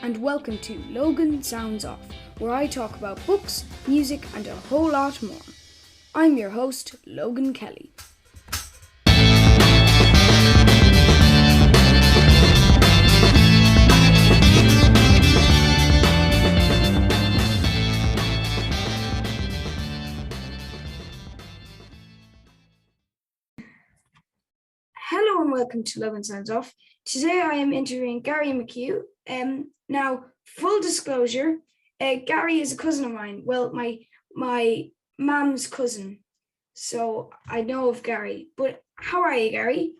and welcome to Logan Sounds Off, where I talk about books, music, and a whole lot more. I'm your host, Logan Kelly. Hello and welcome to Logan Sounds Off. Today I am interviewing Garry McHugh. Now, full disclosure, Garry is a cousin of mine. Well, my mum's cousin. So I know of Garry. But how are you, Garry?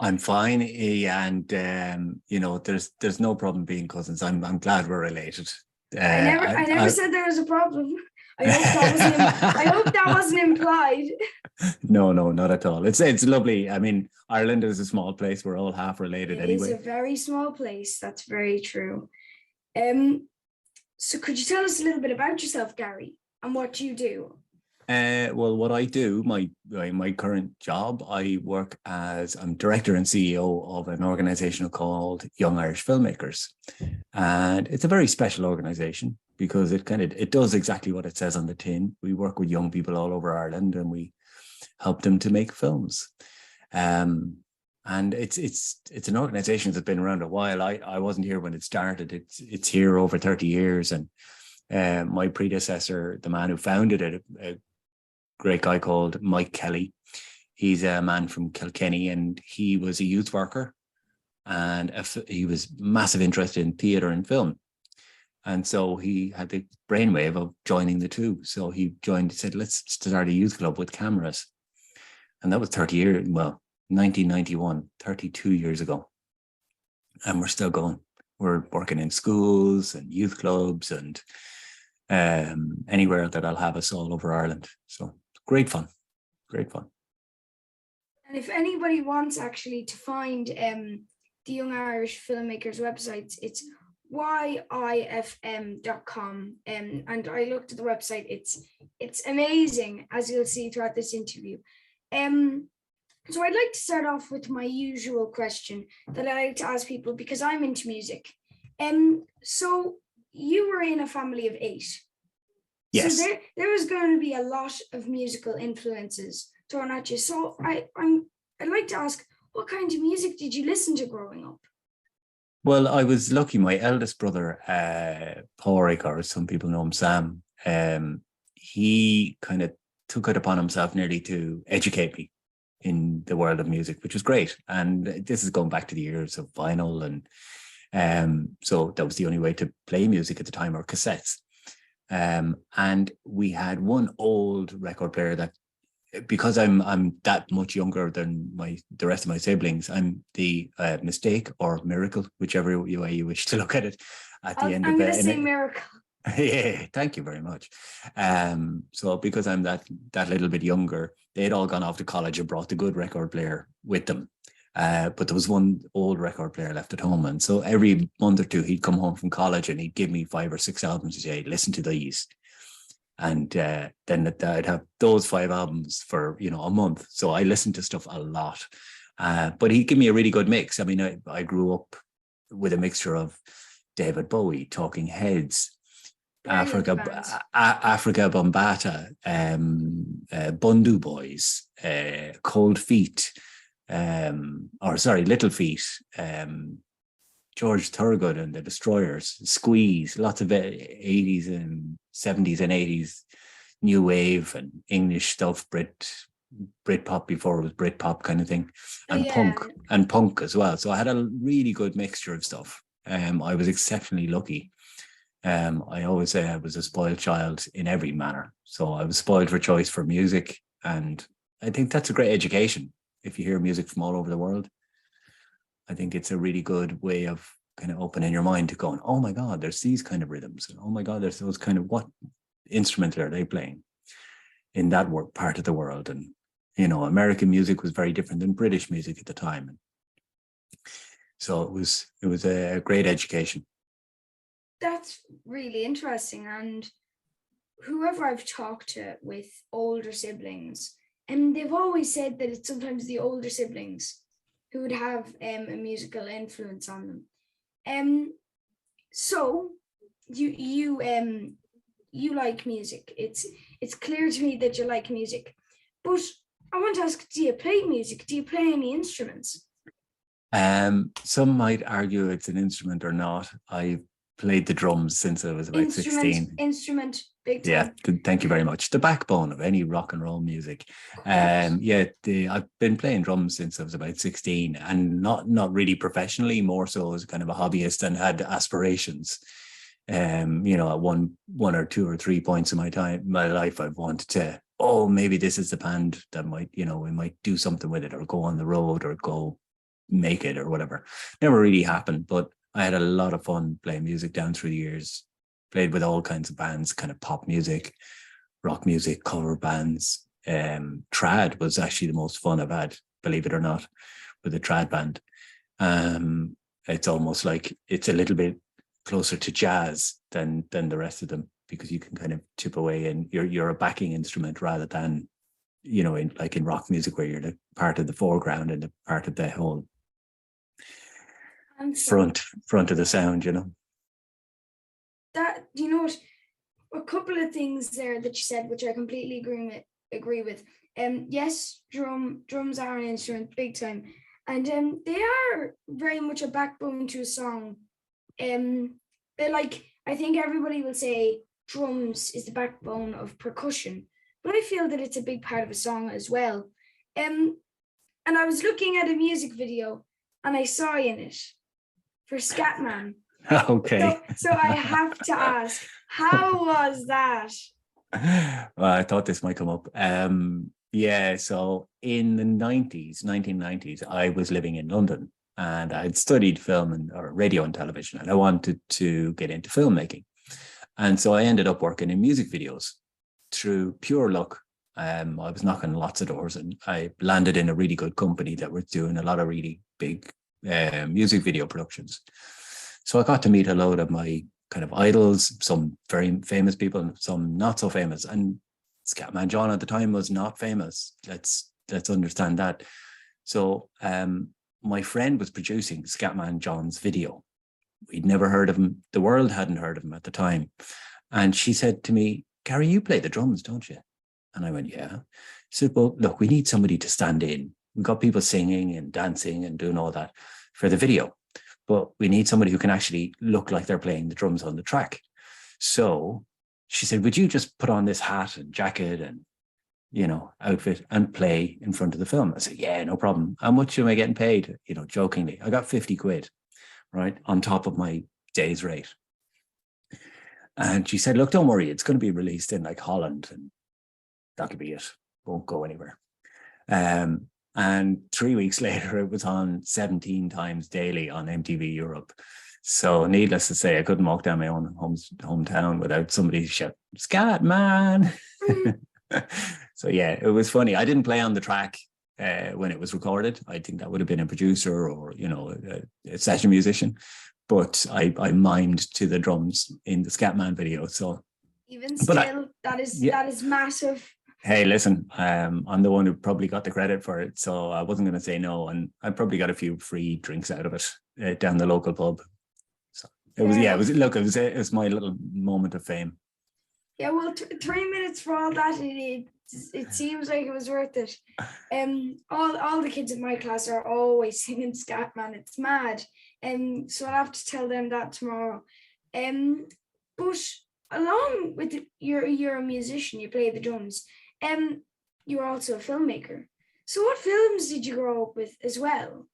I'm fine, and there's no problem being cousins. I'm glad we're related. I never said there was a problem. I hope that wasn't implied. No, not at all. It's lovely. I mean, Ireland is a small place. We're all half related anyway. It's a very small place. That's very true. So could you tell us a little bit about yourself, Garry, and what you do? Well, what I do, my current job, I'm director and CEO of an organization called Young Irish Filmmakers, and it's a very special organization because it does exactly what it says on the tin. We work with young people all over Ireland, and we help them to make films. And it's an organization that's been around a while. I wasn't here when it started. It's here over 30 years, and my predecessor, the man who founded it, a great guy called Mike Kelly. He's a man from Kilkenny, and he was a youth worker, and he was massive interested in theatre and film. And so he had the brainwave of joining the two. So he said, let's start a youth club with cameras. And that was 1991, 32 years ago. And we're still going. We're working in schools and youth clubs and anywhere that'll have us all over Ireland. So great fun. And if anybody wants actually to find the Young Irish Filmmakers website, it's YIFM.com. And I looked at the website. It's amazing, as you'll see throughout this interview. So I'd like to start off with my usual question that I like to ask people because I'm into music. So you were in a family of 8. Yes. So there was going to be a lot of musical influences thrown at you. So I'd like to ask, what kind of music did you listen to growing up? Well, I was lucky. My eldest brother, Pádraig, or some people know him, Sam, he kind of took it upon himself nearly to educate me in the world of music, which was great. And this is going back to the years of vinyl. And so that was the only way to play music at the time, or cassettes. And we had one old record player that, because I'm that much younger than the rest of my siblings, I'm the mistake or miracle, whichever way you wish to look at it. At the end I'm of going to say miracle. Yeah, thank you very much. So because I'm that little bit younger, they'd all gone off to college and brought the good record player with them. But there was one old record player left at home, and so every month or two he'd come home from college and he'd give me 5 or 6 albums and say, listen to these. And then I'd have those 5 albums for a month. So I listened to stuff a lot. But he'd give me a really good mix. I mean, I grew up with a mixture of David Bowie, Talking Heads, Africa Bombata, Bundu Boys, Cold Feet, Little Feet, George Thorogood and the Destroyers, Squeeze, lots of 80s and 70s and 80s new wave and English stuff, Britpop before it was Britpop kind of thing, and punk as well. So I had a really good mixture of stuff. I was exceptionally lucky. I always say I was a spoiled child in every manner. So I was spoiled for choice for music, and I think that's a great education. If you hear music from all over the world, I think it's a really good way of kind of opening your mind to going, oh my God, there's these kind of rhythms. And oh my God, there's those kind of, what instrument are they playing in that part of the world? And, American music was very different than British music at the time. So it was a great education. That's really interesting. And whoever I've talked to with older siblings, and they've always said that it's sometimes the older siblings who would have a musical influence on them. So you like music. It's clear to me that you like music. But I want to ask, do you play music? Do you play any instruments? Some might argue it's an instrument or not. I played the drums since I was about 16. Instrument, big time. Yeah, thank you very much. The backbone of any rock and roll music. I've been playing drums since I was about 16, and not really professionally, more so as kind of a hobbyist, and had aspirations. At one or two or 3 points in my life, I've wanted to, maybe this is the band that might, we might do something with it, or go on the road, or go make it, or whatever. Never really happened, but I had a lot of fun playing music down through the years. Played with all kinds of bands, kind of pop music, rock music, cover bands. Trad was actually the most fun I've had, believe it or not, with a trad band. It's almost like it's a little bit closer to jazz than the rest of them, because you can kind of chip away, and you're a backing instrument rather than, in rock music, where you're the part of the foreground and the part of the whole front of the sound. That, what, a couple of things there that you said, which I completely agree with. Yes, drums are an instrument, big time, and they are very much a backbone to a song. But I think everybody will say drums is the backbone of percussion, but I feel that it's a big part of a song as well. And I was looking at a music video, and I saw you in it for Scatman. Okay. So I have to ask, how was that? Well, I thought this might come up. So in the 1990s, I was living in London, and I'd studied film or radio and television, and I wanted to get into filmmaking. And so I ended up working in music videos through pure luck. I was knocking lots of doors, and I landed in a really good company that was doing a lot of really big music video productions. So I got to meet a load of my kind of idols, some very famous people and some not so famous. And Scatman John at the time was not famous. Let's understand that. So my friend was producing Scatman John's video. We'd never heard of him. The world hadn't heard of him at the time. And she said to me, "Garry, you play the drums, don't you?" And I went, "Yeah." She said, "Well, look, we need somebody to stand in. We've got people singing and dancing and doing all that for the video, but we need somebody who can actually look like they're playing the drums on the track." So she said, "Would you just put on this hat and jacket and, outfit and play in front of the film?" I said, "Yeah, no problem. How much am I getting paid?" Jokingly, I got 50 quid, right, on top of my day's rate. And she said, "Look, don't worry. It's going to be released in Holland, and that'll be it. Won't go anywhere." And 3 weeks later, it was on 17 times daily on MTV Europe. So needless to say, I couldn't walk down my own hometown without somebody shout, "Scat, man." So yeah, it was funny. I didn't play on the track when it was recorded. I think that would have been a producer or, a session musician. But I mimed to the drums in the Scatman video. So even still, that is massive. Hey, listen, I'm the one who probably got the credit for it, so I wasn't going to say no, and I probably got a few free drinks out of it down the local pub. So it was my little moment of fame. Yeah, well, 3 minutes for all that, it seems like it was worth it. All the kids in my class are always singing Scatman. It's mad. So I'll have to tell them that tomorrow. But along with you're a musician, you play the drums. You're also a filmmaker. So what films did you grow up with as well?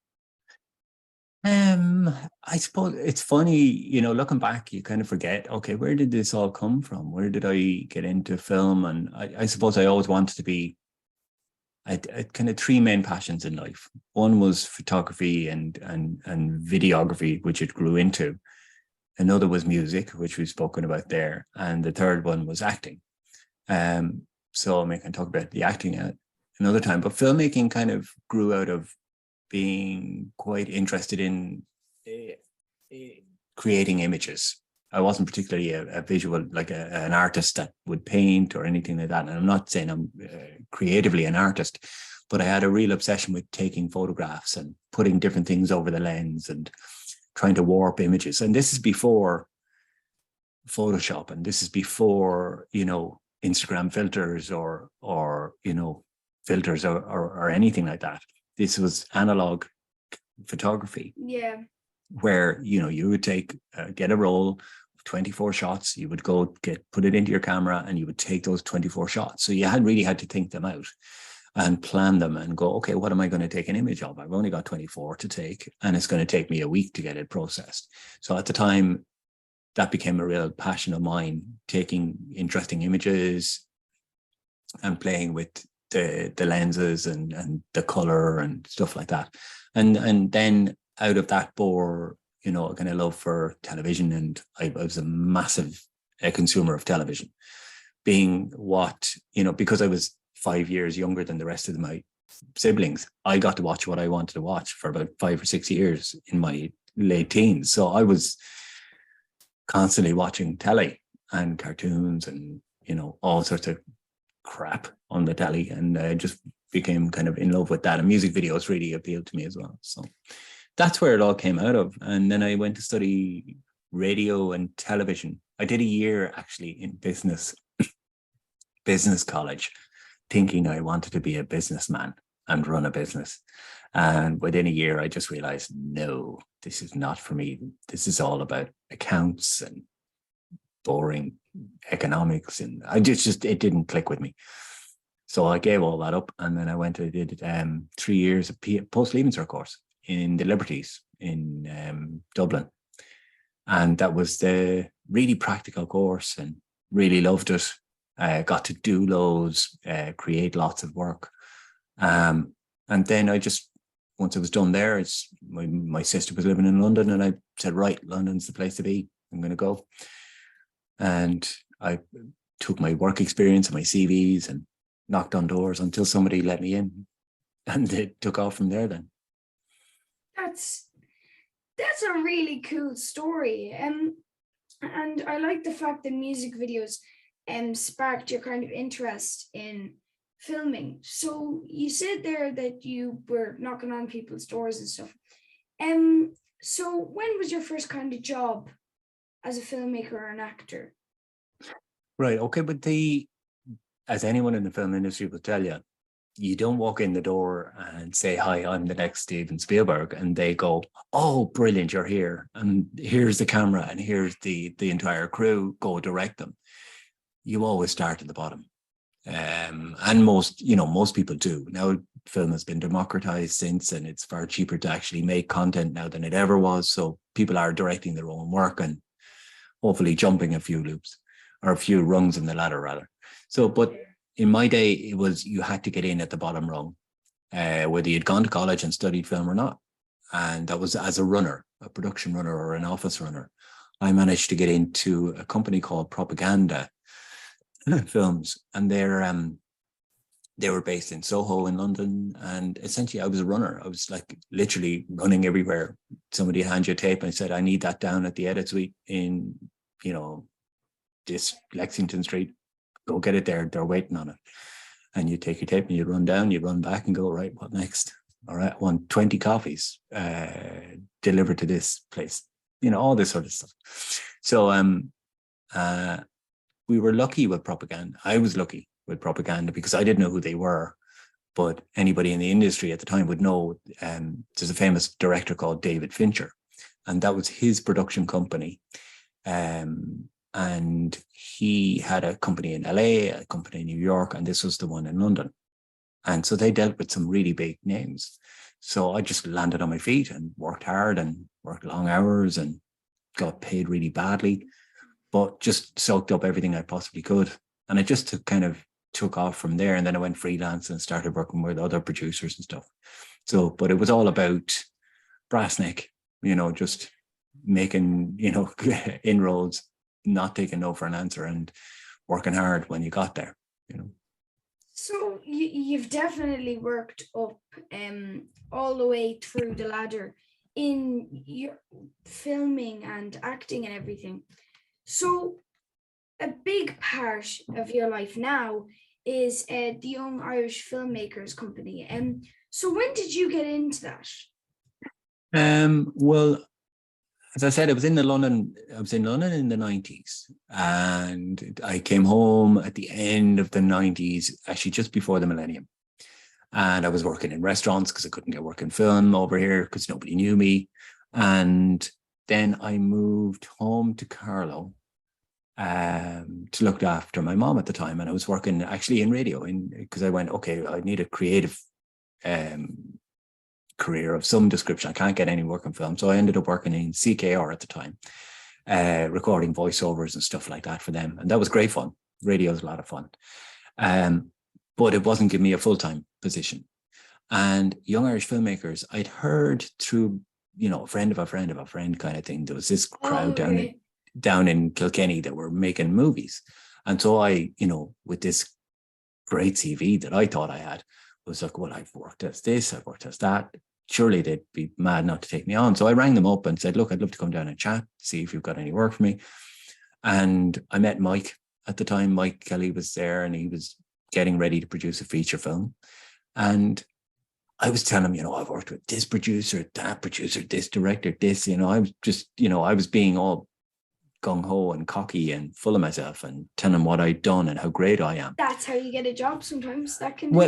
I suppose it's funny, looking back, you kind of forget, okay, where did this all come from? Where did I get into film? And I suppose I always wanted to be, I kind of three main passions in life. One was photography and videography, which it grew into. Another was music, which we've spoken about there. And the third one was acting. So I can talk about the acting at another time, but filmmaking kind of grew out of being quite interested in creating images. I wasn't particularly a visual, an artist that would paint or anything like that. And I'm not saying I'm creatively an artist, but I had a real obsession with taking photographs and putting different things over the lens and trying to warp images. And this is before Photoshop, and this is before, you know, Instagram filters or you know, filters or anything like that. This was analog photography. Yeah. Where, you know, you would take get a roll of 24 shots, you would go put it into your camera, and you would take those 24 shots. So you really had to think them out and plan them and go, okay, what am I going to take an image of? I've only got 24 to take, and it's going to take me a week to get it processed. So at the time, that became a real passion of mine, taking interesting images and playing with the lenses and the color and stuff like that. And then out of that bore, you know, a kind of love for television. And I was a massive consumer of television, being what, you know, because I was 5 years younger than the rest of my siblings, I got to watch what I wanted to watch for about 5 or 6 years in my late teens. So I was constantly watching telly and cartoons and, you know, all sorts of crap on the telly, and I just became kind of in love with that. And music videos really appealed to me as well. So that's where it all came out of. And then I went to study radio and television. I did a year actually in business college, thinking I wanted to be a businessman and run a business. And within a year, I just realized, no, this is not for me. This is all about accounts and boring economics. And I just it didn't click with me. So I gave all that up. And then I went and did 3 years of post-leaving cert course in the Liberties in Dublin. And that was the really practical course, and really loved it. I got to do loads, create lots of work. And then I just, once I was done there, my sister was living in London, and I said, right, London's the place to be. I'm going to go. And I took my work experience and my CVs and knocked on doors until somebody let me in, and it took off from there then. That's a really cool story. And I like the fact that music videos sparked your kind of interest in filming. So you said there that you were knocking on people's doors and stuff. So when was your first kind of job as a filmmaker or an actor? Right. Okay. But as anyone in the film industry will tell you, you don't walk in the door and say, hi, I'm the next Steven Spielberg. And they go, oh, brilliant, you're here. And here's the camera, and here's the entire crew, go direct them. You always start at the bottom. And most people do. Now, film has been democratized since, and it's far cheaper to actually make content now than it ever was. So people are directing their own work and hopefully jumping a few loops, or a few rungs in the ladder, rather. So, but in my day, it was, you had to get in at the bottom rung, whether you'd gone to college and studied film or not. And that was as a runner, a production runner or an office runner. I managed to get into a company called Propaganda Films, and they were based in Soho in London. And essentially I was a runner. I was like literally running everywhere. Somebody hand you a tape and said, I need that down at the edit suite in, you know, this Lexington Street. Go get it there. They're waiting on it. And you take your tape and you run down, you run back and go, right, what next? All right, I want 20 coffees delivered to this place. You know, all this sort of stuff. So we were lucky with Propaganda. I was lucky with Propaganda because I didn't know who they were, but anybody in the industry at the time would know. There's a famous director called David Fincher, and that was his production company. And he had a company in LA, a company in New York, and this was the one in London. And so they dealt with some really big names. So I just landed on my feet and worked hard and worked long hours and got paid really badly, but just soaked up everything I possibly could. And it just took off from there. And then I went freelance and started working with other producers and stuff. So, but it was all about brass neck, you know, just making, you know, inroads, not taking no for an answer, and working hard when you got there, you know. So you've definitely worked up all the way through the ladder in your filming and acting and everything. So a big part of your life now is the Young Irish Filmmakers Company. So when did you get into that? Well, as I said, I was in London in the 90s, and I came home at the end of the 90s, actually just before the millennium. And I was working in restaurants because I couldn't get work in film over here because nobody knew me. And then I moved home to Carlow to look after my mom at the time. And I was working actually in radio because I went, okay, I need a creative career of some description. I can't get any work in film. So I ended up working in CKR at the time, recording voiceovers and stuff like that for them. And that was great fun. Radio is a lot of fun. But it wasn't giving me a full-time position. And Young Irish Filmmakers, I'd heard through, a friend of a friend of a friend kind of thing. There was this crowd down in Kilkenny that were making movies. And so I, with this great CV that I thought I had, was like, well, I've worked as this, I've worked as that. Surely they'd be mad not to take me on. So I rang them up and said, look, I'd love to come down and chat, see if you've got any work for me. And I met Mike at the time. Mike Kelly was there, and he was getting ready to produce a feature film. And I was telling him, I've worked with this producer, that producer, this director, this, I was just, I was being all gung-ho and cocky and full of myself and telling him what I'd done and how great I am. That's how you get a job sometimes.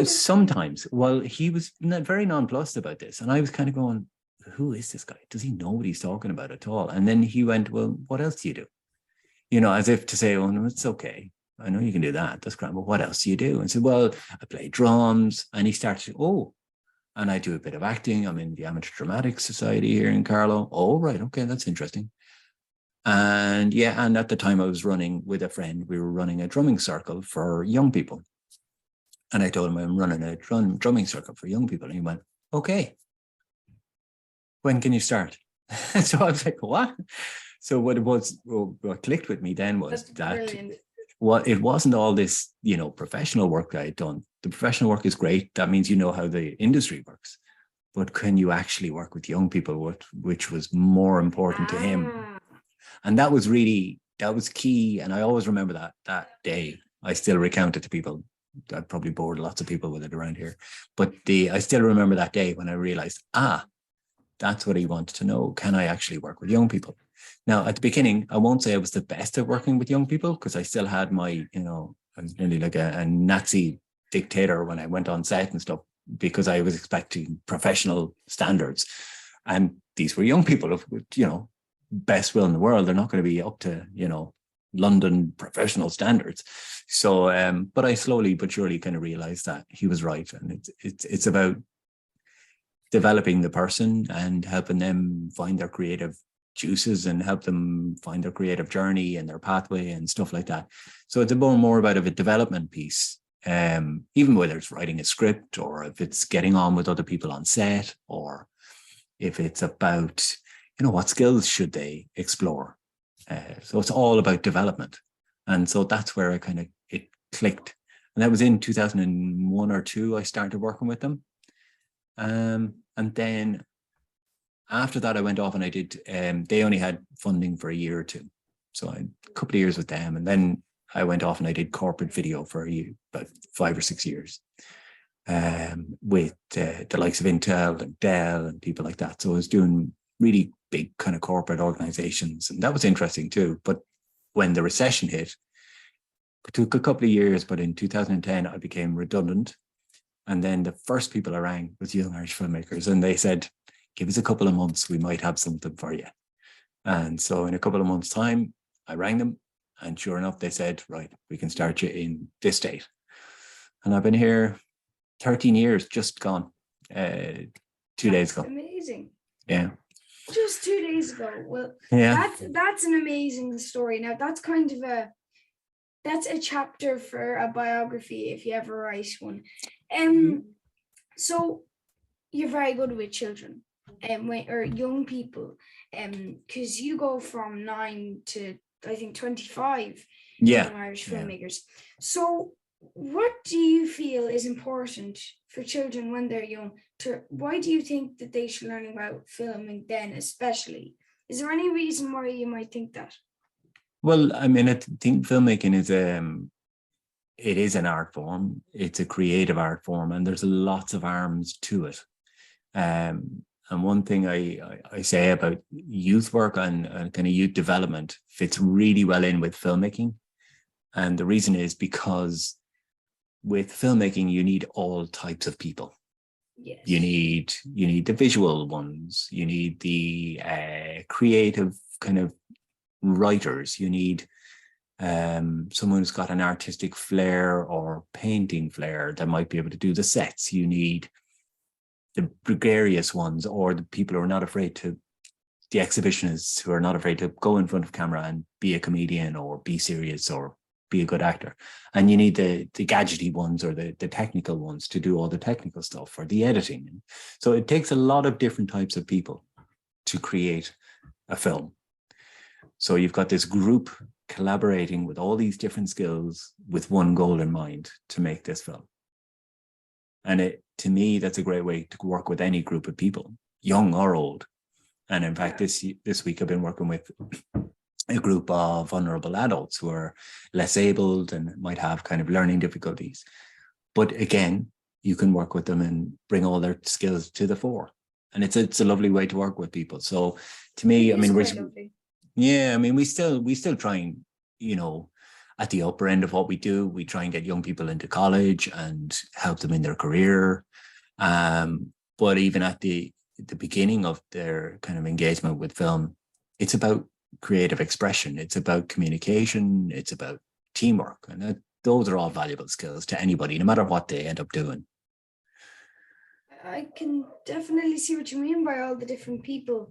Sometimes. Well, he was very nonplussed about this. And I was kind of going, who is this guy? Does he know what he's talking about at all? And then he went, well, what else do you do? As if to say, oh, no, it's okay. I know you can do that. That's great. But what else do you do? And I said, well, I play drums. And he started, and I do a bit of acting. I'm in the Amateur Dramatic Society here in Carlow. Oh, right. Okay. That's interesting. And and at the time I was running with a friend, we were running a drumming circle for young people. And I told him I'm running a drumming circle for young people. And he went, okay, when can you start? So I was like, what? So what clicked with me then was it wasn't all this, professional work that I'd done. The professional work is great. That means you know how the industry works. But can you actually work with young people, which was more important to him? And that was key. And I always remember that day. I still recount it to people. I probably bored lots of people with it around here. But I still remember that day when I realized, that's what he wanted to know. Can I actually work with young people? Now, at the beginning, I won't say I was the best at working with young people because I still had my, I was nearly like a Nazi dictator when I went on set and stuff because I was expecting professional standards. And these were young people of, best will in the world. They're not going to be up to, London professional standards. So, but I slowly but surely kind of realized that he was right. And it's about developing the person and helping them find their creative juices and help them find their creative journey and their pathway and stuff like that. So it's more about a development piece, even whether it's writing a script or if it's getting on with other people on set or if it's about, what skills should they explore? So it's all about development. And so that's where it clicked. And that was in 2001 or 2, I started working with them. And then after that, I went off and I did, they only had funding for a year or two. So I had a couple of years with them. And then I went off and I did corporate video for about 5 or 6 years with the likes of Intel and Dell and people like that. So I was doing really big kind of corporate organizations. And that was interesting too. But when the recession hit, it took a couple of years, but in 2010, I became redundant. And then the first people I rang was Young Irish Filmmakers. And they said, give us a couple of months, we might have something for you. And so in a couple of months' time, I rang them. And sure enough, they said, right, we can start you in this date. And I've been here 13 years, just gone 2 days ago. Amazing. Yeah. Just 2 days ago. Well, yeah, that's an amazing story. Now that's kind of that's a chapter for a biography if you ever write one. So you're very good with children or young people, because you go from 9 to I think 25 young Irish filmmakers. So what do you feel is important for children when they're young? Why do you think that they should learn about filming then, especially? Is there any reason why you might think that? Well, I mean, I think filmmaking is it is an art form. It's a creative art form, and there's lots of arms to it. And And one thing I say about youth work and kind of youth development fits really well in with filmmaking. And the reason is because with filmmaking, you need all types of people. Yes. You need the visual ones. You need the creative kind of writers. You need someone who's got an artistic flair or painting flair that might be able to do the sets. You need the gregarious ones, or the people who are not afraid to, the exhibitionists who are not afraid to go in front of camera and be a comedian or be serious or be a good actor. And you need the gadgety ones or the technical ones to do all the technical stuff or the editing. So it takes a lot of different types of people to create a film. So you've got this group collaborating with all these different skills with one goal in mind to make this film. And to me, that's a great way to work with any group of people, young or old. And in fact, this week I've been working with a group of vulnerable adults who are less abled and might have kind of learning difficulties. But again, you can work with them and bring all their skills to the fore. And it's a lovely way to work with people. So to me, I mean, we still try and, at the upper end of what we do, we try and get young people into college and help them in their career. But even at the beginning of their kind of engagement with film, it's about creative expression. It's about communication. It's about teamwork. And those are all valuable skills to anybody, no matter what they end up doing. I can definitely see what you mean by all the different people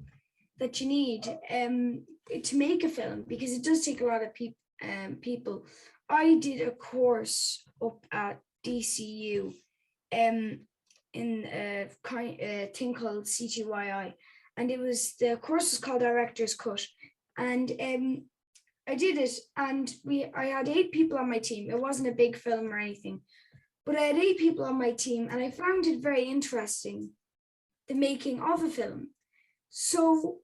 that you need to make a film, because it does take a lot of people. I did a course up at DCU in a thing called CTYI, and the course was called Director's Cut, and I did it, and I had 8 people on my team. It wasn't a big film or anything, but I had 8 people on my team, and I found it very interesting, the making of a film. So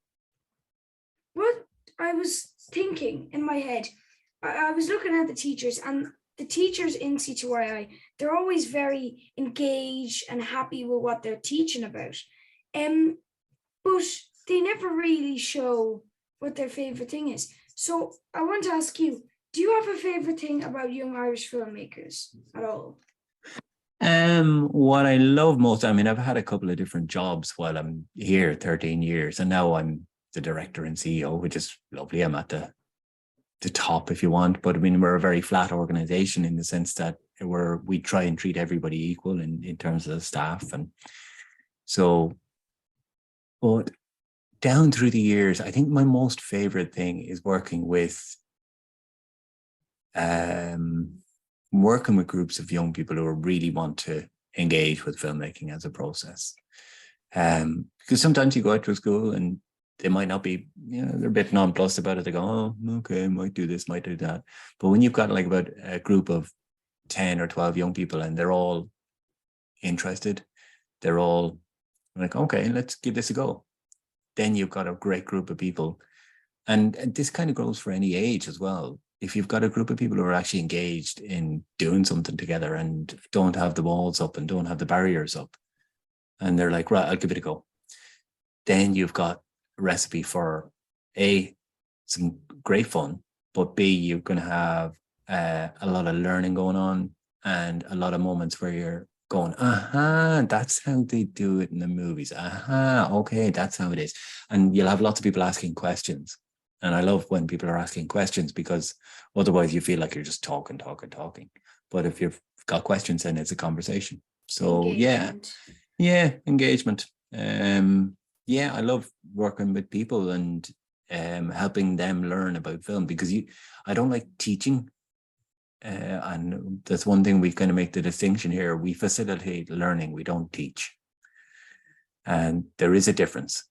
what I was thinking in my head, I was looking at the teachers, and the teachers in CTYI, they're always very engaged and happy with what they're teaching about. But they never really show what their favorite thing is. So I want to ask you, do you have a favorite thing about young Irish filmmakers at all? What I love most, I mean, I've had a couple of different jobs while I'm here, 13 years, and now I'm the director and CEO, which is lovely. I'm at the top, if you want, but I mean, we're a very flat organization in the sense that we try and treat everybody equal in terms of the staff. And so, but down through the years, I think my most favorite thing is working with groups of young people who really want to engage with filmmaking as a process. Because sometimes you go out to a school and they might not be, they're a bit nonplussed about it. They go, oh, okay, might do this, might do that. But when you've got like about a group of 10 or 12 young people and they're all interested, they're all like, okay, let's give this a go. Then you've got a great group of people. And this kind of goes for any age as well. If you've got a group of people who are actually engaged in doing something together and don't have the walls up and don't have the barriers up, and they're like, right, I'll give it a go, then you've got a recipe for A, some great fun, but B, you're going to have a lot of learning going on and a lot of moments where you're going, that's how they do it in the movies. Okay, that's how it is. And you'll have lots of people asking questions. And I love when people are asking questions, because otherwise you feel like you're just talking. But if you've got questions, then it's a conversation. So engagement. Engagement. I love working with people and helping them learn about film, because I don't like teaching. And that's one thing we kind of make the distinction here. We facilitate learning, we don't teach. And there is a difference.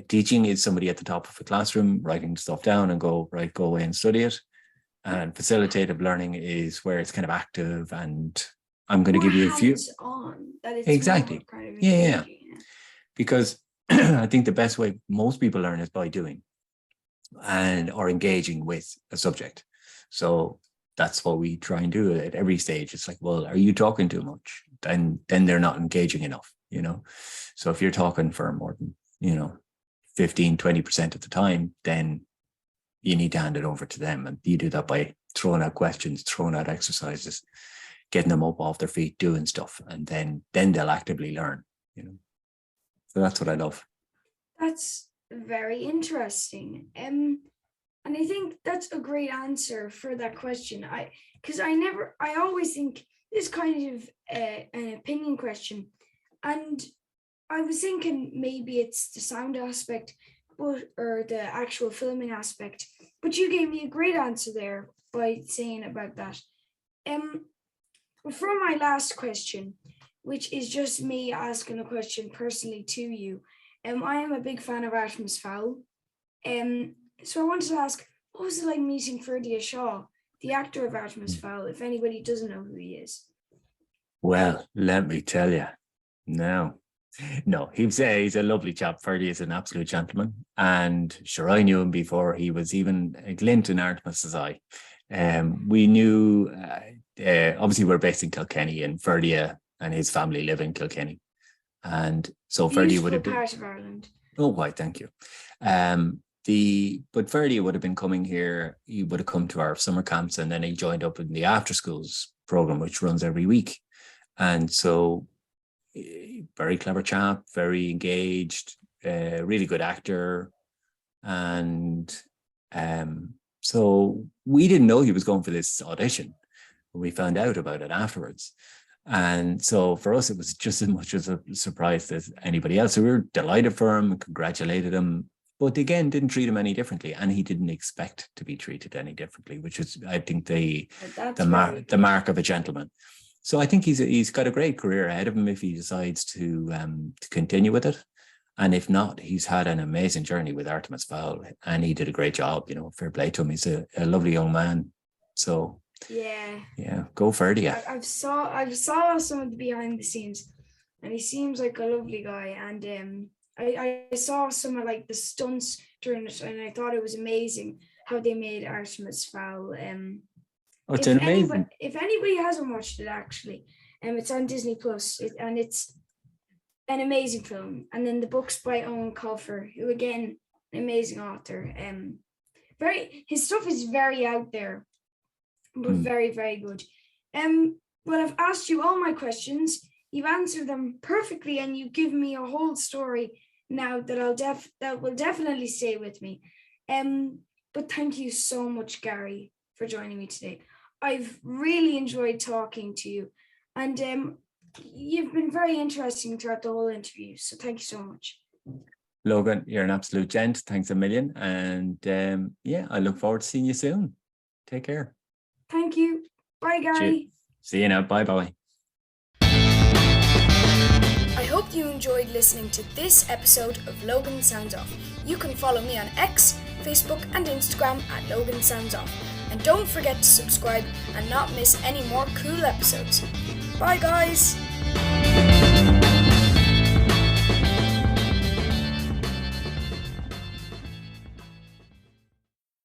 Teaching is somebody at the top of a classroom writing stuff down and go away and study it. And facilitative learning is where it's kind of active, and I'm going to give you a few. Exactly. Yeah. Because I think the best way most people learn is by doing or engaging with a subject. So that's what we try and do at every stage. It's like, well, are you talking too much? Then they're not engaging enough. So if you're talking for more than, 15, 20% of the time, then you need to hand it over to them. And you do that by throwing out questions, throwing out exercises, getting them up off their feet, doing stuff. And then they'll actively learn, So that's what I love. That's very interesting. And I think that's a great answer for that question. I always think this kind of an opinion question. And I was thinking maybe it's the sound aspect, or the actual filming aspect. But you gave me a great answer there by saying about that. For my last question, which is just me asking a question personally to you, I am a big fan of Artemis Fowl. So I wanted to ask, what was it like meeting Ferdia Shaw, the actor of Artemis Fowl, if anybody doesn't know who he is? Well, let me tell you. No, he's a lovely chap. Ferdy is an absolute gentleman. And sure, I knew him before he was even a glint in Artemis's eye. We knew, obviously we're based in Kilkenny, and Ferdia and his family live in Kilkenny. And so Ferdy would have been part of Ireland. Oh, why, thank you. But Ferdy would have been coming here. He would have come to our summer camps, and then he joined up in the after schools program, which runs every week. And so very clever chap, very engaged, really good actor. And so we didn't know he was going for this audition. We found out about it afterwards. And so for us, it was just as much as a surprise as anybody else. So we were delighted for him and congratulated him, but again, didn't treat him any differently. And he didn't expect to be treated any differently, which is, I think, the mark of a gentleman. So I think he's got a great career ahead of him if he decides to continue with it. And if not, he's had an amazing journey with Artemis Fowl, and he did a great job. Fair play to him. He's a lovely young man. So yeah, go Ferdy. I've saw some of the behind the scenes, and he seems like a lovely guy. And I saw some of like the stunts during it, and I thought it was amazing how they made Artemis Fowl. It's amazing. If anybody hasn't watched it, actually, it's on Disney Plus, and it's an amazing film. And then the book's by Owen Colfer, who again, an amazing author. His stuff is very out there, but very, very good. Well, I've asked you all my questions. You've answered them perfectly, and you give me a whole story now that that will definitely stay with me. But thank you so much, Garry, for joining me today. I've really enjoyed talking to you, and you've been very interesting throughout the whole interview. So thank you so much. Logan, you're an absolute gent. Thanks a million. And I look forward to seeing you soon. Take care. Thank you. Bye, Garry. See you now. Bye-bye. I hope you enjoyed listening to this episode of Logan Sounds Off. You can follow me on X, Facebook and Instagram at Logan Sounds Off. And don't forget to subscribe and not miss any more cool episodes. Bye guys!